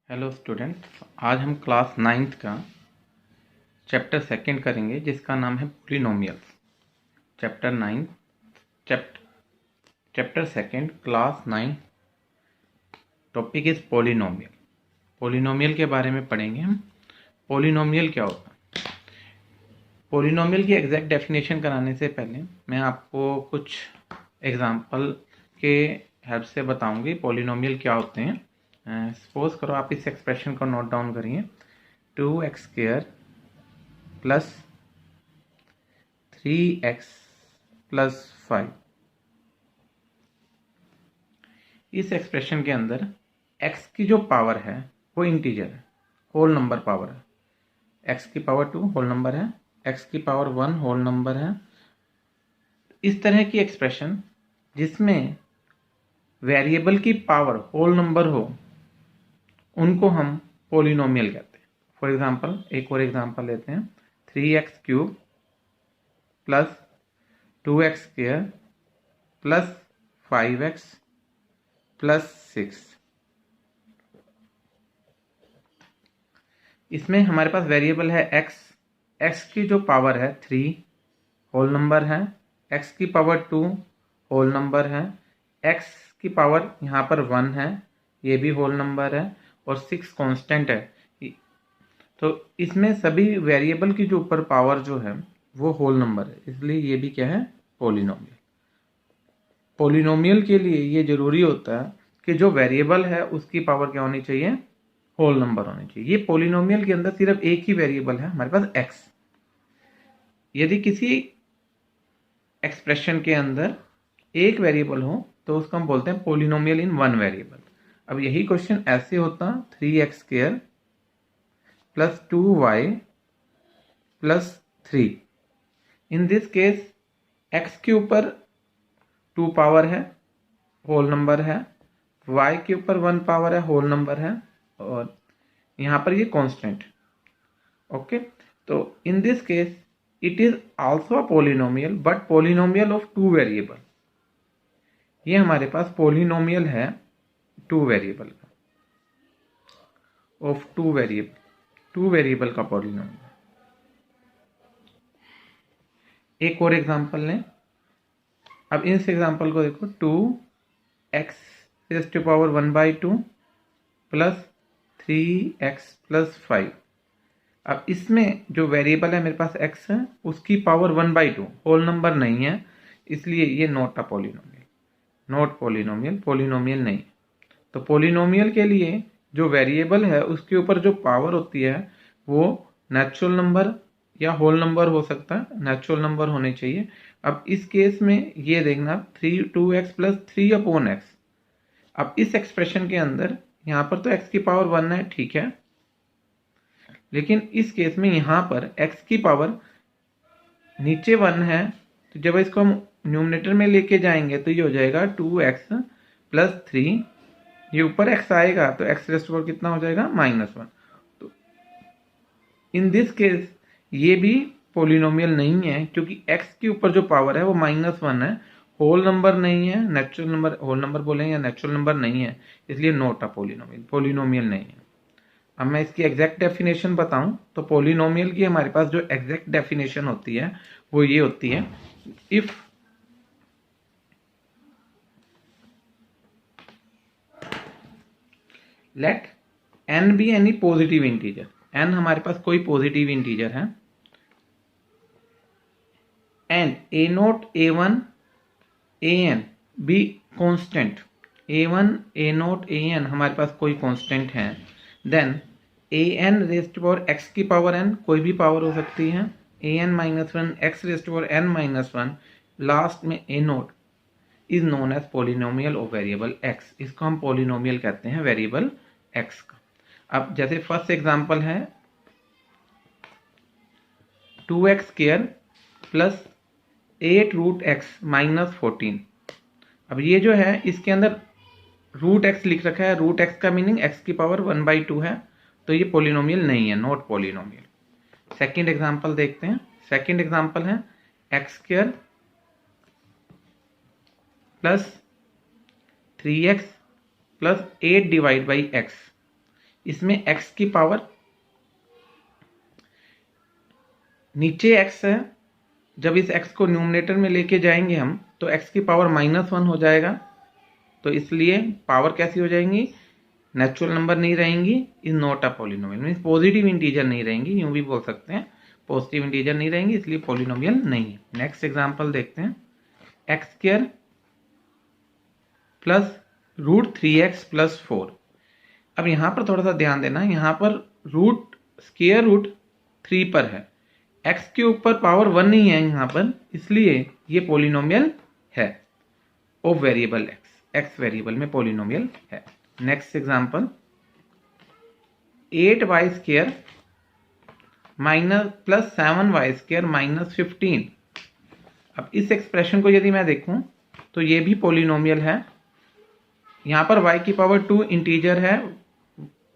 Hello student, आज हम class 9th का चैप्टर सेकंड करेंगे जिसका नाम है polynomials. Chapter second class 9 topic is polynomial. Polynomial के बारे में पढ़ेंगे हम। पॉलिनोमियल क्या होता है? पॉलिनोमियल की एग्जैक्ट डेफिनेशन कराने से पहले मैं आपको कुछ एग्जांपल के हेल्प से बताऊंगी पॉलिनोमियल क्या होते हैं। सपोज करो आप इस एक्सप्रेशन को नोट डाउन करिए, 2x² प्लस 3x प्लस 5। इस एक्सप्रेशन के अंदर x की जो पावर है वो इंटीजर है, होल नंबर पावर है। x की पावर 2 होल नंबर है, x की पावर 1 होल नंबर है। इस तरह की एक्सप्रेशन जिसमें वेरिएबल की पावर होल नंबर हो उनको हम पॉलिनोमियल कहते हैं। फॉर एग्जांपल एक और एग्जांपल लेते हैं, 3x³ plus 2x² plus 5x plus 6। इसमें हमारे पास वेरिएबल है x की जो पावर है 3 होल नंबर है, x की पावर 2 होल नंबर है, x की पावर यहाँ पर 1 है, ये भी होल नंबर है, और 6 कांस्टेंट है। तो इसमें सभी वेरिएबल की जो ऊपर पावर जो है वो होल नंबर है, इसलिए ये भी क्या है, पॉलिनोमियल। पॉलिनोमियल के लिए ये जरूरी होता है कि जो वेरिएबल है उसकी पावर क्या होनी चाहिए, होल नंबर होनी चाहिए। ये पॉलिनोमियल के अंदर सिर्फ एक ही वेरिएबल है हमारे पास, x। यदि किसी एक्सप्रेशन के अंदर एक वेरिएबल हो तो उसको हम बोलते हैं पॉलिनोमियल इन वन वेरिएबल। अब यही क्वेश्चन ऐसे होता, 3x² plus 2y plus 3। In this case x के ऊपर 2 पावर है, होल नंबर है, y के ऊपर 1 पावर है, होल नंबर है, और यहां पर ये कांस्टेंट। ओके, तो in this case it is also a polynomial but polynomial of 2 variable. ये हमारे पास पॉलिनोमियल है 2 वेरिएबल का, ऑफ 2 वेरिएबल का पॉलिनोमियल। एक और एग्जांपल लें। अब इस एग्जांपल को देखो, 2x⁻1/2 प्लस 3x प्लस 5। अब इसमें जो वेरिएबल है मेरे पास x है, उसकी पावर 1/2 होल नंबर नहीं है, इसलिए ये not a polynomial, not polynomial, polynomial नहीं। तो पॉलिनोमियल के लिए जो वेरिएबल है उसके ऊपर जो पावर होती है वो नेचुरल नंबर या होल नंबर हो सकता है, नेचुरल नंबर होने चाहिए। अब इस केस में ये देखना, 2x प्लस 3/x। अब इस एक्सप्रेशन के अंदर यहां पर तो x की पावर 1 है, ठीक है, लेकिन इस केस में यहां पर x की पावर नीचे 1 है, तो जब इसको हम न्यूमरेटर में लेके जाएंगे तो ये हो जाएगा 2x प्लस 3। ये ऊपर x आएगा तो x रेस्ट पर कितना हो जाएगा, -1। तो इन दिस केस ये भी पॉलिनोमियल नहीं है, क्योंकि x के ऊपर जो पावर है वो -1 है, होल नंबर नहीं है, नेचुरल नंबर, होल नंबर बोलेंगे या नेचुरल नंबर नहीं है, इसलिए नॉट अ पॉलिनोमियल, पॉलिनोमियल नहीं है। अब मैं इसकी एग्जैक्ट डेफिनेशन बताऊं तो पॉलिनोमियल की हमारे पास जो एग्जैक्ट डेफिनेशन होती है वो ये होती है, if let n be any positive integer. n हमारे पास कोई पॉजिटिव इंटीजर है, and a0 a1 an be constant, a1 a0 an हमारे पास कोई कांस्टेंट है, then an raised power x की पावर n, कोई भी पावर हो सकती है, an-1 x rest power n-1, last में a0 is known as polynomial of variable x। इसको हम पॉलिनोमियल कहते हैं वेरिएबल x का। अब जैसे फर्स्ट एग्जांपल है 2x² प्लस 8√x माइनस 14। अब ये जो है इसके अंदर √x लिख रखा है, √x का मीनिंग x की पावर 1/2 है, तो ये पॉलिनोमियल नहीं है, नॉट पॉलिनोमियल। सेकेंड एग्जांपल देखते हैं। सेकेंड एग्जांपल है x² plus 3x plus 8/x। इसमें x की पावर, नीचे x है, जब इस x को न्यूमरेटर में लेके जाएंगे हम तो x की पावर -1 हो जाएगा, तो इसलिए पावर कैसी हो जाएंगी, नेचुरल नंबर नहीं रहेंगी, is not a polynomial, means positive integer नहीं रहेंगी, यूं भी बोल सकते हैं, पॉजिटिव इंटीजर नहीं रहेंगी, इसलिए पॉलिनोमियल नहीं है। नेक्स्ट एग्जांपल देखते हैं, x² प्लस √3x+4। अब यहां पर थोड़ा सा ध्यान देना, यहां पर स्क्वायर रूट 3 पर है, x के ऊपर पावर 1 नहीं है यहां पर, इसलिए ये पॉलिनोमियल है ऑफ वेरिएबल x वेरिएबल में पॉलिनोमियल है। Next example, 8y² plus 7y² -15। अब इस एक्सप्रेशन को यदि मैं देखूं तो ये भी पॉलिनोमियल है, यहां पर y की पावर 2 इंटीजर है,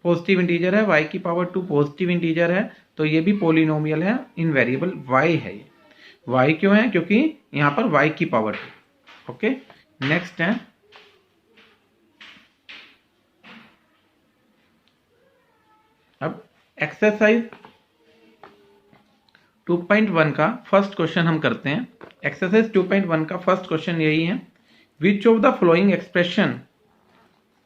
पॉजिटिव इंटीजर है, y की पावर 2 पॉजिटिव इंटीजर है, तो ये भी पॉलिनोमियल है इन वेरिएबल y है। ये y क्यों है, क्योंकि यहां पर y की पावर 2। ओके, नेक्स्ट है अब एक्सरसाइज 2.1 का फर्स्ट क्वेश्चन हम करते हैं। एक्सरसाइज 2.1 का फर्स्ट क्वेश्चन यही है, which of the following expression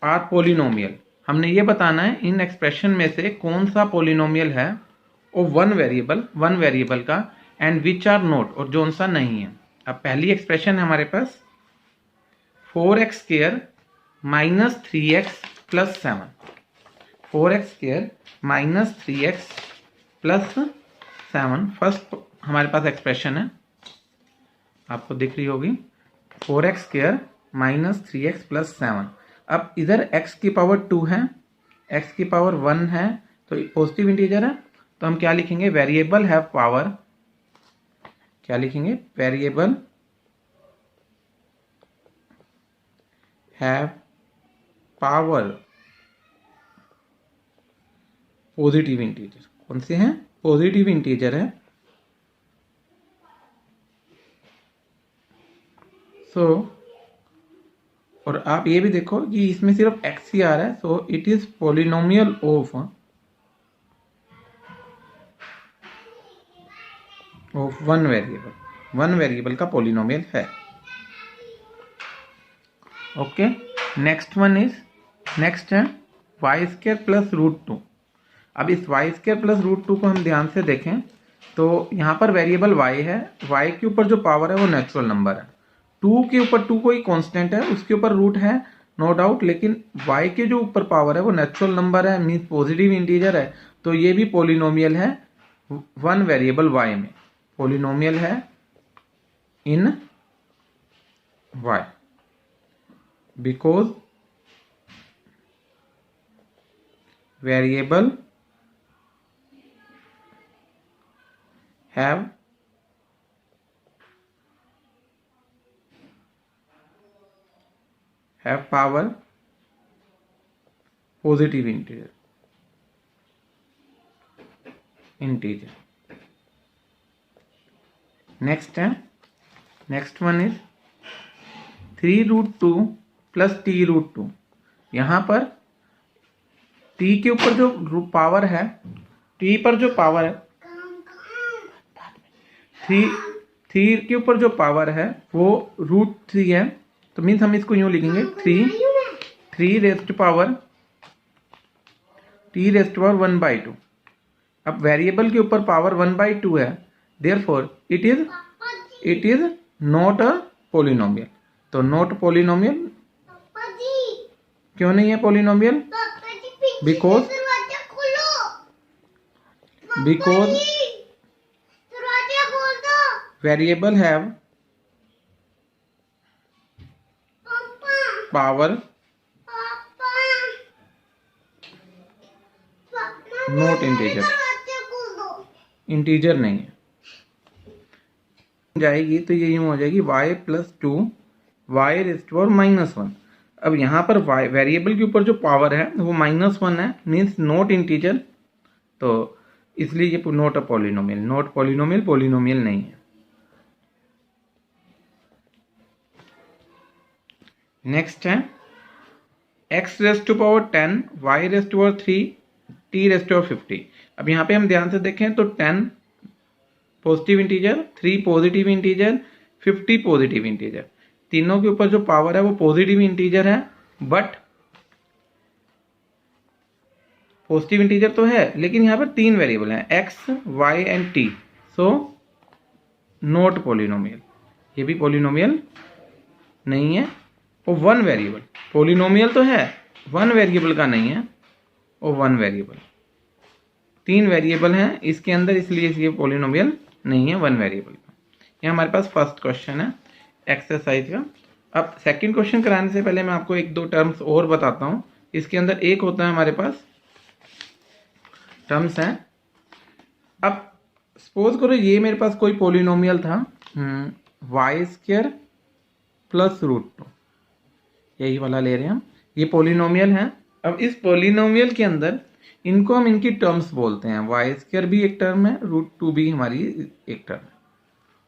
are polynomial. हमने ये बताना है इन एक्सप्रेशन में से कौन सा पॉलिनोमियल है और वन वेरिएबल का, एंड विच आर नॉट, और जोन सा नहीं है। अब पहली एक्सप्रेशन है हमारे पास 4x² -3x+7, 4x² -3x+7 first हमारे पास एक्सप्रेशन है, आपको दिख रही होगी, 4x² -3x+7। अब इधर x की पावर 2 है, x की पावर 1 है, तो पॉजिटिव इंटीजर है, तो हम क्या लिखेंगे, वेरिएबल हैव पावर, क्या लिखेंगे, variable have power positive integer. कौन से हैं, पॉजिटिव इंटीजर है। सो और आप ये भी देखो कि इसमें सिर्फ x ही आ रहा है, so it is polynomial of one variable का पॉलिनोमियल है। ओके, नेक्स्ट है y² प्लस √2। अब इस y² प्लस √2 को हम ध्यान से देखें तो यहाँ पर वेरिएबल y है, y के ऊपर जो पावर है वो नेचुरल नंबर है, 2 के ऊपर 2 कोई कांस्टेंट है, उसके ऊपर रूट है नो डाउट, लेकिन y के जो ऊपर पावर है वो नेचुरल नंबर है, मीन्स पॉजिटिव इंटीजर है, तो ये भी पॉलिनोमियल है वन वेरिएबल y में, पॉलिनोमियल है इन y, because variable have power positive integer। Next one is 3√2 plus t√2। यहां पर t के ऊपर जो पावर है, t पर जो पावर है, 3 के ऊपर जो पावर है वो √3 है, तो मीन्स हम इसको यूं लिखेंगे 3 raised to power t raised to power 1/2। अब वेरिएबल के ऊपर पावर 1/2 है, therefore it is not a polynomial. तो नॉट पॉलिनोमियल क्यों नहीं है polynomial, because variable have power not integer नहीं है जाएगी, तो ये यूं हो जाएगी y + 2 y raised to power -1। अब यहां पर वेरिएबल के ऊपर जो पावर है वो -1 है, मीन्स नॉट इंटीजर, तो इसलिए ये नॉट अ पॉलिनोमियल, पॉलिनोमियल नहीं है। नेक्स्ट है x raised to power 10 y raised to power 3 t⁻50। अब यहाँ पे हम ध्यान से देखें तो 10 positive integer, 3 positive integer, 50 positive integer, तीनों के ऊपर जो पावर है वो पॉजिटिव इंटीजर है, बट पॉजिटिव इंटीजर तो है लेकिन यहाँ पर 3 वेरिएबल हैं x, y and t, so not polynomial, ये भी पॉलिनोमियल नहीं है। और 1 वेरिएबल, पॉलिनोमियल तो है 1 वेरिएबल का नहीं है, और 1 वेरिएबल, 3 वेरिएबल हैं इसके अंदर, इसलिए ये पॉलिनोमियल नहीं है 1 वेरिएबल का। ये हमारे पास फर्स्ट क्वेश्चन है एक्सरसाइज का। अब सेकंड क्वेश्चन कराने से पहले मैं आपको 1-2 टर्म्स और बताता हूँ। इसके अंदर एक होता है हमारे पास टर्म्स हैं। अब सपोज करो ये मेरे पास कोई पॉलिनोमियल था y² प्लस √2, यही वाला ले रहे हैं हम, ये पॉलिनोमियल है। अब इस पॉलिनोमियल के अंदर इनको हम इनकी टर्म्स बोलते हैं, y² भी एक टर्म है, √2 भी हमारी एक टर्म है।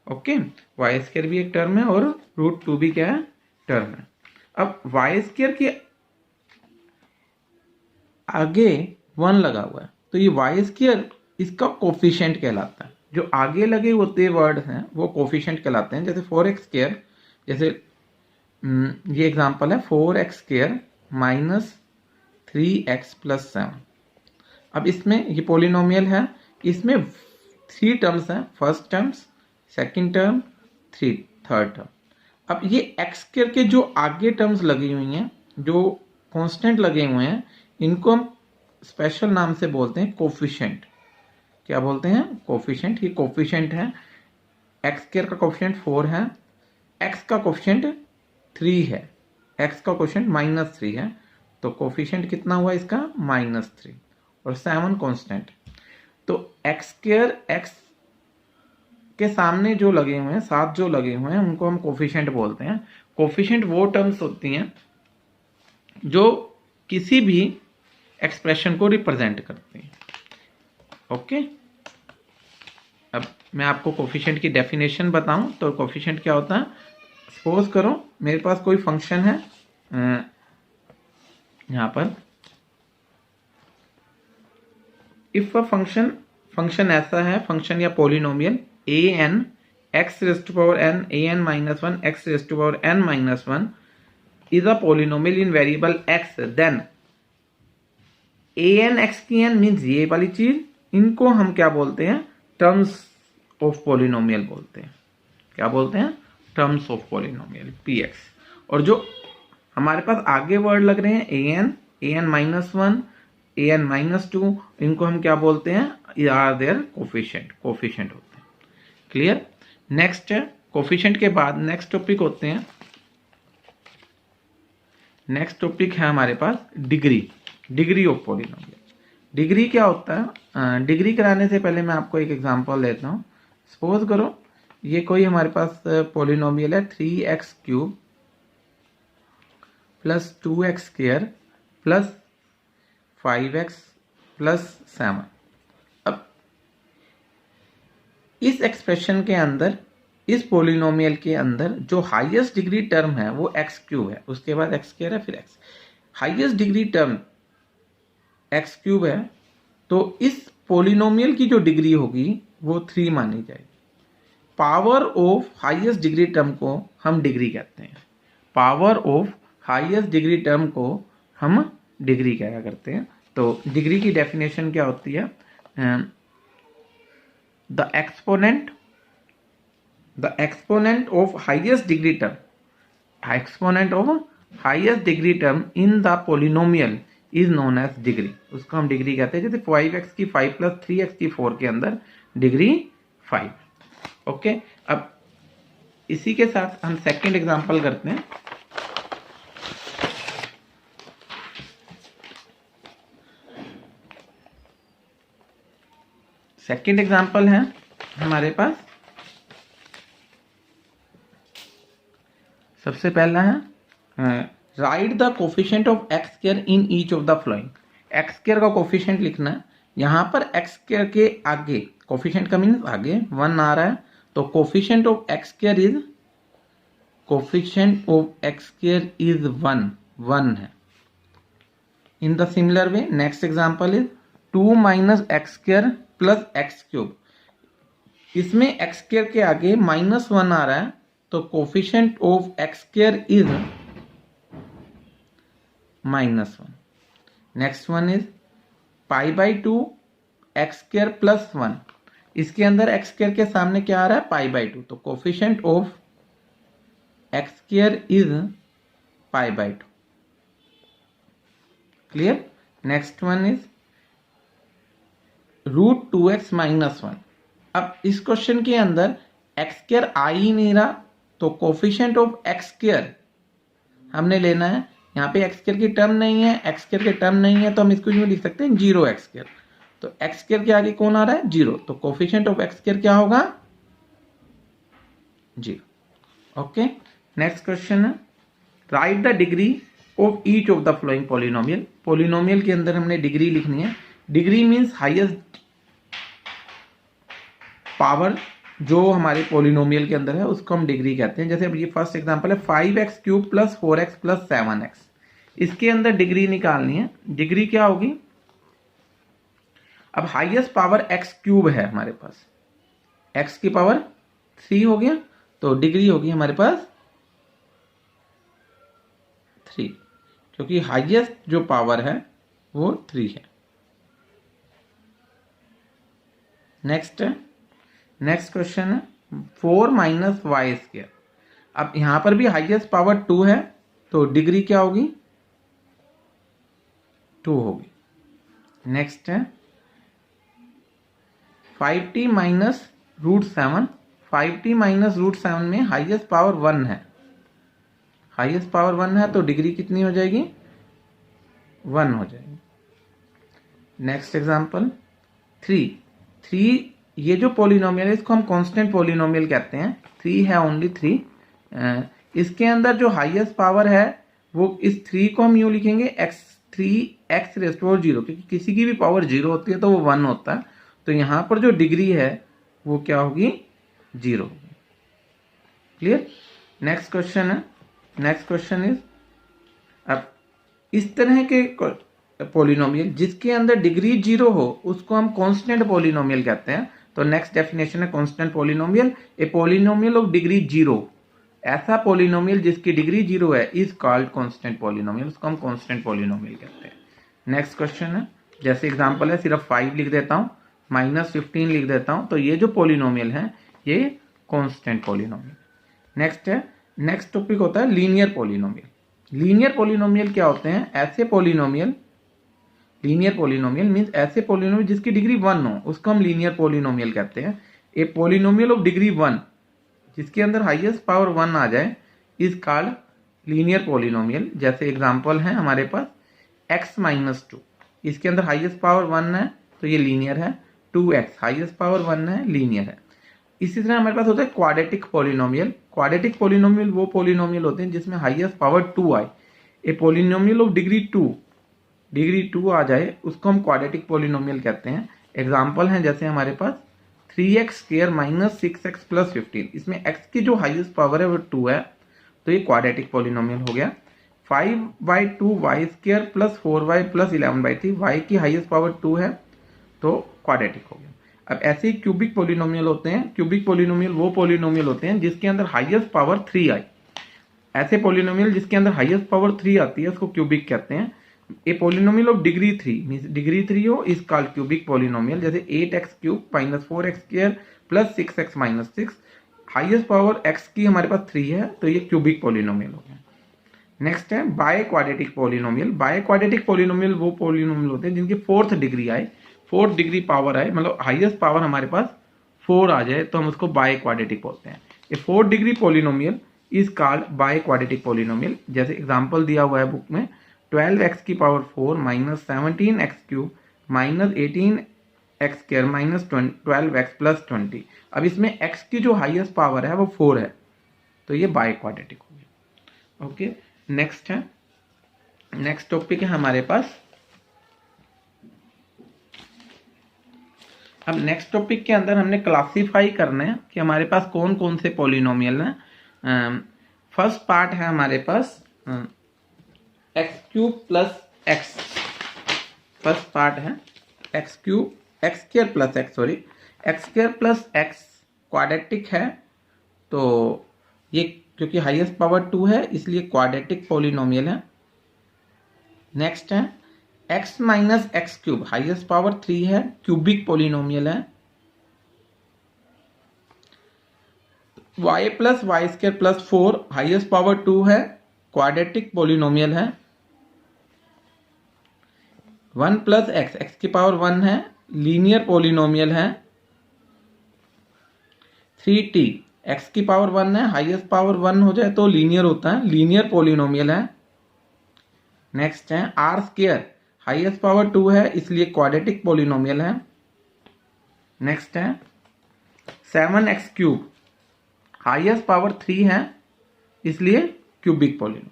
ओके, y² भी एक टर्म है और √2 भी क्या है, टर्म है। अब y² के आगे 1 लगा हुआ है तो ये y² इसका कोफिशिएंट कहलाता है। जो आगे लगे होते वर्ड हैं वो कोफिशिएंट कहलाते हैं। जैसे 4x², जैसे ये एग्जांपल है 4x² माइनस 3x प्लस 7। अब इसमें ये पॉलिनोमियल है, इसमें 3 टर्म्स हैं, first terms, second term, third term. अब ये x² के जो आगे टर्म्स लगी हुई हैं, जो कांस्टेंट लगे हुए हैं, इनको हम स्पेशल नाम से बोलते हैं कोफिशिएंट। क्या बोलते हैं, कोफिशिएंट। ये कोफिशिएंट है, x² का कोफिशिएंट 4 है, x का कोफिशिएंट 3 है, x का कोफिशिएंट -3 है, तो कोफिशिएंट कितना हुआ इसका, -3, और 7 कांस्टेंट। तो x² x के सामने जो लगे हुए हैं, साथ जो लगे हुए हैं, उनको हम कोफिशिएंट बोलते हैं। कोफिशिएंट वो टर्म्स होती हैं जो किसी भी एक्सप्रेशन को रिप्रेजेंट करती हैं। ओके, अब मैं आपको कोफिशिएंट की डेफिनेशन बताऊं तो कोफिशिएंट क्या होता है। सपोज करो मेरे पास कोई फंक्शन है, यहां पर इफ अ फंक्शन ऐसा है, फंक्शन या polynomial an x⁻n an-1 x⁻n-1 is a polynomial in variable x, then an x की n मीन्स ये वाली चीज, इनको हम क्या बोलते हैं, टर्म्स ऑफ पॉलिनोमियल बोलते हैं। क्या बोलते हैं, टर्म्स ऑफ पॉलिनोमियल px। और जो हमारे पास आगे वर्ड लग रहे हैं an-1 an-2, इनको हम क्या बोलते हैं, आर देयर कोफिशिएंट होते हैं। क्लियर। नेक्स्ट है कोफिशिएंट के बाद नेक्स्ट टॉपिक होते हैं, नेक्स्ट टॉपिक है हमारे पास डिग्री ऑफ पॉलिनोमियल। डिग्री क्या होता है, डिग्री कराने से पहले मैं आपको एक एग्जांपल देता हूं। सपोज करो ये कोई हमारे पास पॉलिनोमियल है 3x³ plus 2x² plus 5x plus 7। अब इस एक्सप्रेशन के अंदर, इस पॉलिनोमियल के अंदर जो हाईएस्ट डिग्री टर्म है वो x³ है, उसके बाद x² है, फिर x। Highest degree term x³ है, तो इस पॉलिनोमियल की जो डिग्री होगी वो 3 मानी जाएगी। Power of highest degree term को हम डिग्री कहते हैं। Power of highest degree term को हम डिग्री कहा करते हैं। तो डिग्री की डेफिनेशन क्या होती है, the exponent of highest degree term, exponent of highest degree term in the polynomial is known as degree. उसको हम डिग्री कहते हैं। जैसे 5x की 5 प्लस 3x की 4 के अंदर डिग्री 5। ओके, अब इसी के साथ हम सेकंड एग्जांपल करते हैं। सेकंड एग्जांपल है हमारे पास, सबसे पहला है right the coefficient of x² in each of the flowing. x² का कोफिशिएंट लिखना है। यहां पर x² के आगे, कोफिशिएंट का मीन्स आगे 1 आ रहा है, तो कोफिशिएंट ऑफ x² इज 1 है। In the similar way next example is 2 minus x square plus x cube. इसमें एक्स स्क्र के आगे -1 आ रहा है, तो coefficient of x square is -1। Next one is π/2 x square plus 1। इसके अंदर एक्स स्क्र के सामने क्या आ रहा है, π/2, तो coefficient of x square is π/2। Clear. Next one is √2x - 1। अब इस क्वेश्चन के अंदर एक्स स्क्र आ ही नहीं रहा, तो कोफिशिएंट ऑफ एक्स स्क्र हमने लेना है। यहाँ पे एक्स स्क्र की टर्म नहीं है, एक्स स्क्र की टर्म नहीं है, तो हम इसको यूं लिख सकते हैं 0 एक्स स्क्र। तो एक्स स्क्र के आगे कौन आ रहा है, 0, तो कोफिशिएंट ऑफ एक्स स्क्र क्या होगा, 0। ओके। नेक्स्ट क्वेश्चन है right the degree of each of the flowing polynomial. Polynomial के अंदर हमने डिग्री लिखनी है। डिग्री मीन्स हाईएस्ट पावर जो हमारे पॉलिनोमियल के अंदर है उसको हम डिग्री कहते हैं। जैसे अब ये फर्स्ट एग्जांपल है 5x³ + 4x + 7x। इसके अंदर डिग्री निकालनी है। डिग्री क्या होगी, अब हाईएस्ट पावर x³ है हमारे पास, x की पावर 3 हो गया, तो डिग्री होगी हमारे पास 3, क्योंकि हाईएस्ट जो पावर है वो 3 है। नेक्स्ट क्वेश्चन है 4 - y²। अब यहां पर भी हाईएस्ट पावर 2 है, तो डिग्री क्या होगी, 2 होगी। नेक्स्ट है 5t - √7। 5t - √7 में हाईएस्ट पावर 1 है, हाईएस्ट पावर 1 है, तो डिग्री कितनी हो जाएगी, 1 हो जाएगी। नेक्स्ट एग्जांपल 3 ये जो पॉलिनोमियल है इसको हम कांस्टेंट पॉलिनोमियल कहते हैं। 3 है, ओनली 3। इसके अंदर जो हाईएस्ट पावर है वो इस 3 को हम यूं लिखेंगे x3x⁻⁴, क्योंकि किसी की भी पावर 0 होती है तो वो 1 होता है, तो यहां पर जो डिग्री है वो क्या होगी, 0 होगी। क्लियर। नेक्स्ट क्वेश्चन इज अब इस तरह के पॉलिनोमियल जिसके अंदर डिग्री 0 हो उसको हम कांस्टेंट पॉलिनोमियल कहते हैं। तो नेक्स्ट डेफिनेशन है constant polynomial, a polynomial of degree 0। ऐसा पॉलिनोमियल जिसकी डिग्री 0 है इज कॉल्ड कांस्टेंट पॉलिनोमियल, उसको हम कांस्टेंट पॉलिनोमियल कहते हैं। नेक्स्ट क्वेश्चन है, जैसे एग्जांपल है सिर्फ 5 लिख देता हूं, -15 लिख देता हूं, तो ये जो पॉलिनोमियल है ये कांस्टेंट पॉलिनोमियल। नेक्स्ट टॉपिक होता है लीनियर पॉलिनोमियल। लीनियर पॉलिनोमियल क्या होते हैं, ऐसे पॉलिनोमियल, लीनियर पॉलिनोमियल मींस ऐसे पॉलिनोमियल जिसकी डिग्री 1 हो उसको हम लीनियर पॉलिनोमियल कहते हैं। ए पॉलिनोमियल ऑफ डिग्री 1 जिसके अंदर हाईएस्ट पावर 1 आ जाए इज कॉल्ड लीनियर पॉलिनोमियल। जैसे एग्जांपल है हमारे पास x - 2, इसके अंदर हाईएस्ट पावर 1 है तो ये लीनियर है। 2x हाईएस्ट पावर 1 है, लीनियर है। इसी तरह हमारे पास होता है क्वाड्रेटिक पॉलिनोमियल। क्वाड्रेटिक पॉलिनोमियल वो पॉलिनोमियल होते हैं जिसमें हाईएस्ट पावर 2 आए। ए पॉलिनोमियल ऑफ डिग्री 2 आ जाए उसको हम क्वाड्रेटिक पॉलिनोमियल कहते हैं। एग्जांपल है जैसे हमारे पास 3x² - 6x + 15। इसमें x की जो हाईएस्ट पावर है वो 2 है, तो ये क्वाड्रेटिक पॉलिनोमियल हो गया। 5/2 y² + 4y + 11/3, y की हाईएस्ट पावर 2 है तो क्वाड्रेटिक हो गया। अब ऐसे ही क्यूबिक पॉलिनोमियल होते हैं। क्यूबिक पॉलिनोमियल वो पॉलिनोमियल होते हैं जिसके अंदर हाईएस्ट पावर 3 आई। ऐसे पॉलिनोमियल जिसके अंदर हाईएस्ट पावर 3 आती है उसको क्यूबिक कहते हैं। A polynomial of degree 3 means degree 3 हो इज कॉल्ड क्यूबिक पॉलिनोमियल। जैसे 8x³ - 4x² + 6x - 6, highest power x की हमारे पास 3 है तो ये क्यूबिक पॉलिनोमियल हो गया। नेक्स्ट है by quadratic polynomial. By quadratic polynomial वो पॉलिनोमियल होते हैं जिनकी 4th डिग्री आए, 4th डिग्री पावर आए, मतलब हाईएस्ट पावर हमारे पास 4 आ जाए तो हम उसको बाय क्वाड्रेटिक बोलते हैं। ए 4th degree polynomial is called by quadratic polynomial. जैसे एग्जांपल दिया हुआ है बुक में 12x⁴ - 17x³ - 18x² - 12x + 20। अब इसमें x की जो हाईएस्ट पावर है वो 4 है तो ये बाय क्वाड्रेटिक हो गया। ओके। नेक्स्ट टॉपिक है हमारे पास, अब नेक्स्ट टॉपिक के अंदर हमने क्लासिफाई करना है कि हमारे पास कौन कौन से पॉलिनोमियल हैं। फर्स्ट पार्ट है हमारे पास x³ + x। फर्स्ट पार्ट है x cube x square plus x sorry x square plus x quadratic है, तो ये क्योंकि हाईएस्ट पावर 2 है इसलिए क्वाड्रेटिक पॉलिनोमियल है। नेक्स्ट है x minus x cube, highest power 3 है, क्यूबिक पॉलिनोमियल है। y plus y square plus 4, highest power 2 है, क्वाड्रेटिक पॉलिनोमियल है। 1 प्लस एक्स, एक्स की पावर 1 है, लीनियर पॉलिनोमियल है। 3t, एक्स की पावर 1 है, हाईएस्ट पावर 1 हो जाए तो लीनियर होता है, लीनियर पॉलिनोमियल है। नेक्स्ट है आर स्क्वायर, हाईएस्ट पावर 2 है इसलिए क्वाड्रेटिक पॉलिनोमियल है। नेक्स्ट है 7x क्यूब, हाईएस्ट पावर 3 है इसलिए क्यूबिक पॉलिनोमियल।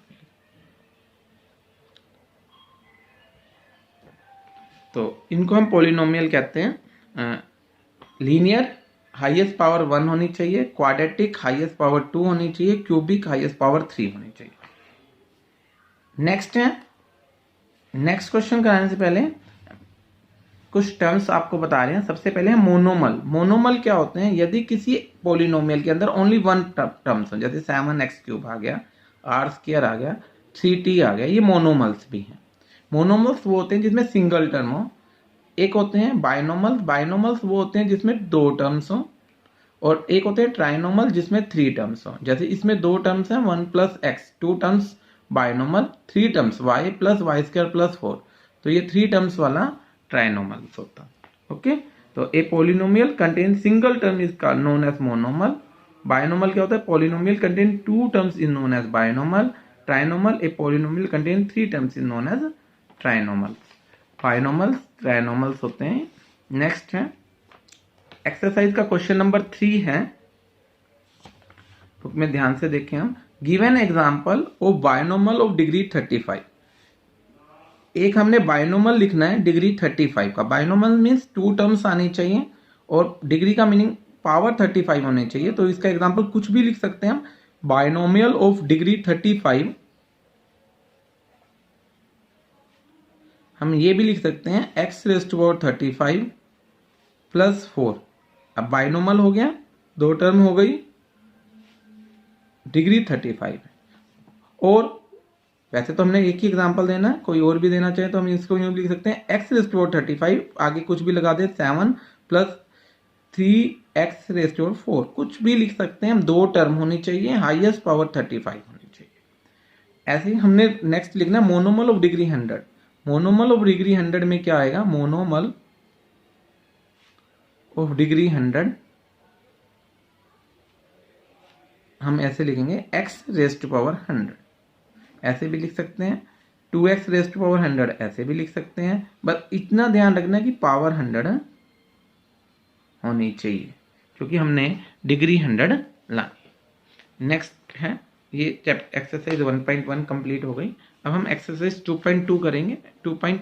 तो इनको हम पॉलिनोमियल कहते हैं। लीनियर हाईएस्ट पावर 1 होनी चाहिए, क्वाड्रेटिक हाईएस्ट पावर 2 होनी चाहिए, क्यूबिक हाईएस्ट पावर 3 होनी चाहिए। नेक्स्ट है, नेक्स्ट क्वेश्चन कराने से पहले कुछ टर्म्स आपको बता रहे हैं। सबसे पहले है मोनोमल। मोनोमल क्या होते हैं? यदि किसी पॉलिनोमियल के अंदर ओनली वन टर्म्स हो, जैसे 7x क्यूब आ गया, आर स्क्वायर आ गया, 3t आ गया, ये मोनोमल्स भी हैं। मोनोमल्स वो होते हैं जिसमें सिंगल टर्म हो। एक होते हैं बाइनोमल्स, बाइनोमल्स वो होते हैं जिसमें 2 टर्म्स हो, और एक होते हैं ट्राइनोमल जिसमें 3 टर्म्स हो। जैसे इसमें 2 टर्म्स हैं 1 plus x, 2 terms binomial, 3 terms y plus y square plus 4, तो ये 3 टर्म्स वाला ट्राइनोमल्स होता। ओके, तो a polynomial contain single term is known as monomial. Binomial क्या होता है? Polynomial contain 2 terms is known as binomial. Trinomial, a polynomial contain 3 terms is known as trinomial. Binomials trinomials होते हैं। नेक्स्ट है exercise का question number 3 है, book में ध्यान से देखें हम। Given example of binomial of degree 35। एक हमने बाइनोमल लिखना है डिग्री 35 का। बाइनोमल मीन्स 2 टर्म्स आनी चाहिए और डिग्री का मीनिंग पावर 35 होनी चाहिए। तो इसका एग्जाम्पल कुछ भी लिख सकते हैं हम। बाइनोमियल ऑफ डिग्री 35, हम ये भी लिख सकते हैं x raise to power 35 plus 4। अब बाइनोमल हो गया, 2 टर्म हो गई, डिग्री 35। और वैसे तो हमने एक ही एग्जांपल देना है, कोई और भी देना चाहे तो हम इसको यूं लिख सकते हैं x रेज़ टू पावर 35, आगे कुछ भी लगा दे 7 plus 3x raise to power 4, कुछ भी लिख सकते हैं हम। 2 टर्म होनी चाहिए, हाईएस्ट पावर 35 होनी चाहिए। ऐसे ही हमने नेक्स्ट लिखना है मोनोमल ऑफ डिग्री 100। मोनोमल ऑफ डिग्री 100 में क्या आएगा? मोनोमल ऑफ डिग्री 100 हम ऐसे लिखेंगे x रेज़ टू पावर 100, ऐसे भी लिख सकते हैं। 2x रेज़ टू पावर 100 ऐसे भी लिख सकते हैं। बस इतना ध्यान रखना कि पावर 100 होनी चाहिए क्योंकि हमने डिग्री 100 लानी। नेक्स्ट है ये चैप्टर एक्सरसाइज 1.1 कंप्लीट हो गई। अब हम एक्सरसाइज 2.2 करेंगे। 2.2